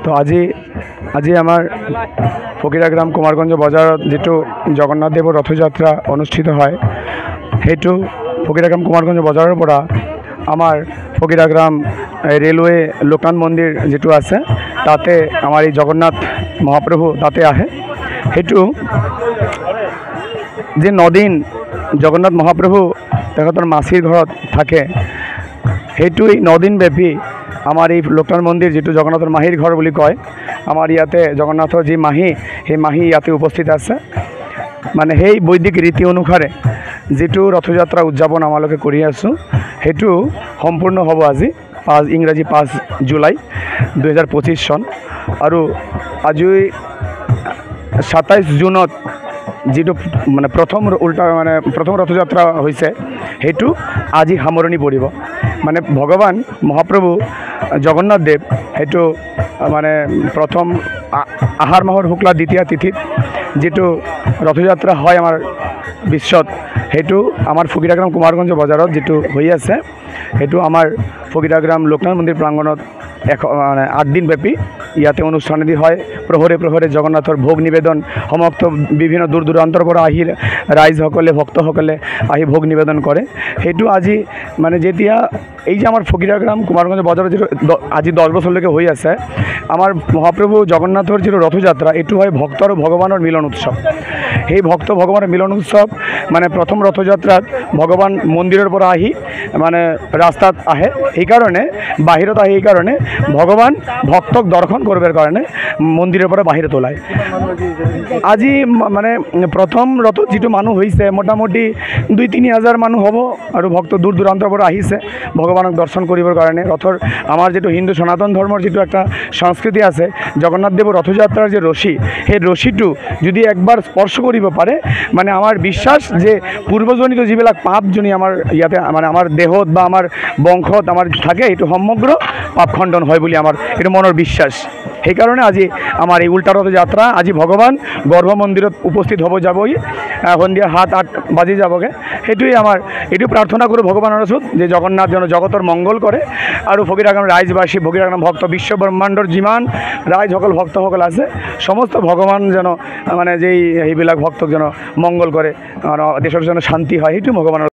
তো আজি আমাৰ ফকিৰাগ্ৰাম কুমাৰগঞ্জ বজাৰত যেটো জগন্নাথ দেৱৰ ৰথযাত্ৰা অনুষ্ঠিত হয় সেইটো ফকিৰাগ্ৰাম কুমাৰগঞ্জ বজাৰৰ পৰা আমাৰ ফকিৰাগ্ৰাম ৰেলৱে লোকান মন্দিৰ যেটো আছে তাতে আমাৰ এই জগন্নাথ মহাপ্ৰভু তাতে আহে সেইটো যে নদিন জগন্নাথ মহাপ্ৰভু তেখেতৰ মাসিৰ ঘৰত থাকে সেইটো এই নদিন ব্যাপী আমাৰ এই লোকান মন্দিৰ যেটো জগন্নাথৰ মাহিৰ ঘৰ বুলি কয় আমাৰ ইয়াতে জগন্নাথৰ যি মাহি সেই মাহি ইয়াতে উপস্থিত আছে মানে সেই বৈদিক ৰীতি অনুসাৰে যেটো ৰথযাত্ৰা উদযাপন আমালোকে কৰি আছো সেইটো সম্পূৰ্ণ হ'ব আজি ইংৰাজী 5 জুলাই 2025 চন আৰু আজি 27 জুনত যেটো মানে প্ৰথম ৰথযাত্ৰা হৈছে সেইটো আজি সামৰণি পৰিব মানে ভগৱান মহাপ্ৰভু জগন্নাথ দেৱ সেইটো মানে প্ৰথম আহাৰ মাহৰ শুক্লা দ্বিতীয় তিথিত যেটো ৰথযাত্ৰা হয় আমাৰ বিশ্বত সেইটো আমাৰ ফকিৰাগ্ৰাম কুমাৰগঞ্জ বজাৰত যেটো হৈ আছে সেইটো আমাৰ ফকিৰাগ্ৰাম লোকনাথ মন্দিৰ প্ৰাংগণত মানে 8 দিন ব্যাপী ইয়াতে অনুষ্ঠানদি হয় প্ৰহৰে জগন্নাথৰ ভোগ নিবেদন সমস্ত বিভিন্ন দূৰ দূৰান্তৰ পৰা আহি ৰাইজসকলে ভক্তসকলে আহি ভোগ নিবেদন কৰে সেইটো আজি মানে যেতিয়া এই যে আমাৰ ফকিৰাগ্ৰাম কুমাৰগঞ্জ বজাৰত যেটো আজি 10 বছৰলৈকে হৈ আছে আমাৰ মহাপ্ৰভু জগন্নাথৰ যেটো ৰথযাত্ৰা এটো হয় ভক্ত আৰু ভগৱানৰ মিলন উৎসৱ সেই ভক্ত ভগৱানৰ মিলন উৎসৱ মানে প্ৰথম ৰথযাত্ৰাত ভগৱান মন্দিৰৰ পৰা আহি মানে ৰাস্তাত আহে এই কাৰণে বাহিৰত আহে এই কাৰণে ভগৱান ভক্তক দৰ্শন কৰিবৰ কাৰণে মন্দিৰৰ পৰা বাহিৰত ওলায় আজি মানে প্ৰথম ৰথ যেটো মানুহ হৈছে মোটামুটি 2-3 হাজাৰ মানুহ হ'ব আৰু ভক্ত দূৰ দূৰান্তৰ পৰা আহিছে ভগৱানক দৰ্শন কৰিবৰ কাৰণে ৰথৰ আমাৰ যেটো হিন্দু সনাতন ধৰ্মৰ যেটো একটা সংস্কৃতি আছে জগন্নাথ দেৱৰ ৰথযাত্ৰাৰ যে ৰশি সেই ৰশিটো যদি একবাৰ স্পৰ্শ কৰিব পাৰে মানে আমাৰ বিশ্বাস যে পূৰ্বজনিত যিবিলাক পাপজনি আমাৰ ইয়াতে মানে আমাৰ দেহত বা আমাৰ বংশত আমাৰ থাকে এইটো সমগ্ৰ পাপ খণ্ডন হয় বুলি আমাৰ এটা মনৰ বিশ্বাস সেই কাৰণে আজি আমাৰ এই উল্টা ৰথযাত্ৰা আজি ভগৱান গৰ্ভ মন্দিৰত উপস্থিত হ'ব যাবই সন্ধিয়া 7-8 বাজি যাবগে সেইটোই আমাৰ এটো প্ৰাৰ্থনা কৰো ভগৱানৰ ওচৰত যে জগন্নাথ যেন জগতৰ মংগল কৰে আৰু ফকিৰাগ্ৰাম ৰাইজবাসী ফকিৰাগ্ৰাম ভক্ত বিশ্ব ব্ৰহ্মাণ্ডৰ যিমান ৰাইজসকল ভক্তসকল আছে সমস্ত ভগৱান যেন মানে যেই এইবিলাক ভক্তক যেন মংগল কৰে আৰু দেশৰ যেন শান্তি হয় সেইটো ভগৱানৰ